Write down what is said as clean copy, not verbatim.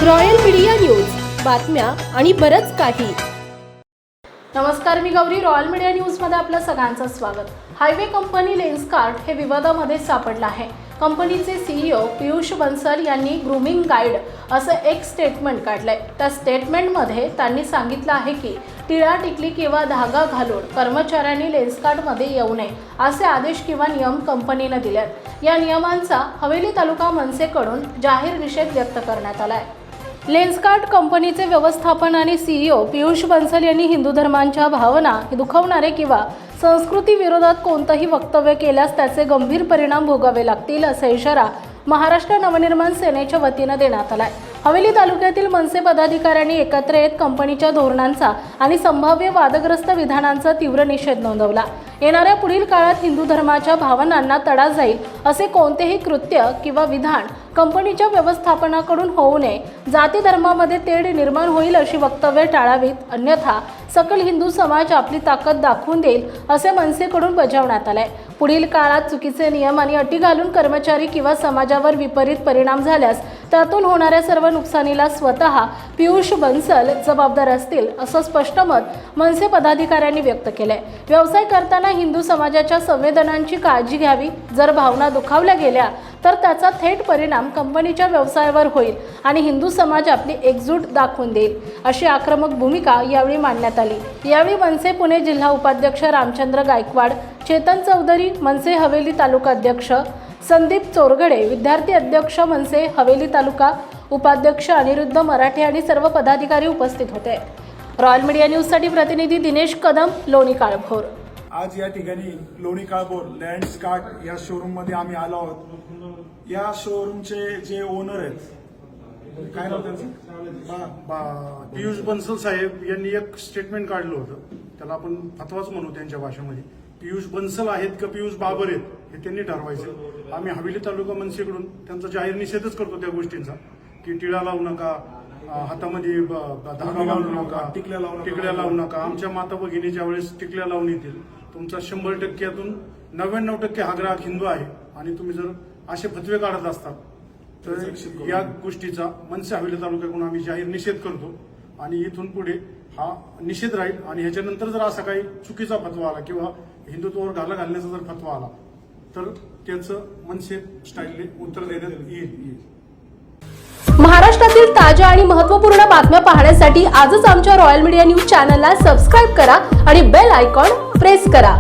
Royal media news, बातम्या आणि बरंच काही. नमस्कार, मी गौरी. रॉयल मीडिया न्यूजमध्ये आपलं सगळ्यांचं स्वागत. हायवे कंपनी लेन्सकार्ट हे विवादामध्ये सापडलं आहे. कंपनीचे CEO पियुष बन्सल यांनी ग्रूमिंग गाईड असं एक स्टेटमेंट काढलंय. त्या स्टेटमेंटमध्ये त्यांनी सांगितलं आहे की टिळा टिकली किंवा धागा घालून कर्मचाऱ्यांनी लेन्सकार्टमध्ये येऊ नये असे आदेश किंवा नियम कंपनीने दिलेत. या नियमांचा हवेली तालुका मनसेकडून जाहीर निषेध व्यक्त करण्यात आलाय. लेन्सकार्ट कंपनीचे व्यवस्थापन आणि CEO पियुष बन्सल यांनी हिंदू धर्मांच्या भावना दुखवणारे किंवा संस्कृती विरोधात कोणतेही वक्तव्य केल्यास त्याचे गंभीर परिणाम भोगावे लागतील असा इशारा महाराष्ट्र नवनिर्माण सेनेच्या वतीने देण्यात आलाय. हवेली तालुक्यातील मनसे पदाधिकाऱ्यांनी एकत्र येत कंपनीच्या धोरणांचा आणि संभाव्य वादग्रस्त विधानांचा तीव्र निषेध नोंदवला. येणाऱ्या पुढील काळात हिंदू धर्माच्या भावनांना तडा जाईल असे कोणतेही कृत्य किंवा विधान कंपनीच्या व्यवस्थापनाकडून होऊ नये. जाती धर्मामध्ये तेढ निर्माण होईल अशी वक्तव्ये टाळावीत, अन्यथा सकल हिंदू समाज आपली ताकद दाखवून देईल असे मनसेकडून बजावण्यात आले. पुढील काळात चुकीचे नियम आणि अटी घालून कर्मचारी किंवा समाजावर विपरीत परिणाम झाल्यास त्यातून होणाऱ्या सर्व नुकसानीला स्वतः पियुष बन्सल जबाबदार असतील असं स्पष्ट मत मनसे पदाधिकाऱ्यांनी व्यक्त केले. व्यवसाय करताना हिंदू समाजाच्या संवेदनांची काळजी घ्यावी. जर भावना दुखावल्या गेल्या तर त्याचा थेट परिणाम कंपनीच्या व्यवसायावर होईल आणि हिंदू समाज आपली एकजूट दाखवून देईल अशी आक्रमक भूमिका यावेळी मांडण्यात आली. यावेळी मनसे पुणे जिल्हा उपाध्यक्ष रामचंद्र गायकवाड, चेतन चौधरी, मनसे हवेली तालुका अध्यक्ष संदीप चोरगडे, विद्यार्थी अध्यक्ष मनसे हवेली तालुका उपाध्यक्ष अनिरुद्ध मराठे आणि सर्व पदाधिकारी उपस्थित होते. रॉयल मीडिया न्यूजसाठी प्रतिनिधी दिनेश कदम, लोणी काळभोर. आज या ठिकाणी लोणी काळभोर लेन्सकार्ट या शोरूम मध्ये आम्ही आलो आहोत. या शोरूमचे जे ओनर आहेत, काय नाव त्यांचं, पियुष बन्सल साहेब यांनी एक स्टेटमेंट काढलं होतं. त्याला आपण फतवाच म्हणू त्यांच्या भाषेमध्ये. पियुष बन्सल आहेत का पियुष बाबर आहेत हे त्यांनी ठरवायचं. आम्ही हवेली तालुका मनसेकडून त्यांचा जाहीर निषेधच करतो त्या गोष्टींचा, की टिळा लावू नका, हातामध्ये धागा घालू नका, टिकल्या लावू नका. आमच्या माता भगिनी ज्या वेळेस टिकल्या लावून येतील, तुमचा 100%तून 99% हा ग्राहक हिंदू आहे आणि तुम्ही जर असे फतवे काढत असतात तर या गोष्टीचा मनसे हवेली तालुक्याकडून आम्ही जाहीर निषेध करतो आणि इथून पुढे हा निषेध राहील. आणि ह्याच्यानंतर जर असा काही चुकीचा फतवा आला किंवा हिंदुत्वावर घाला घालण्याचा जर फतवा आला तर त्याचं मनसे स्टाईलने उत्तर देण्यात येईल. महाराष्ट्रातील ताज्या आणि महत्त्वपूर्ण बातम्या पाहण्यासाठी आजच आमच्या रॉयल मीडिया न्यूज चॅनलला सबस्क्राईब करा आणि बेल आयकॉन प्रेस करा.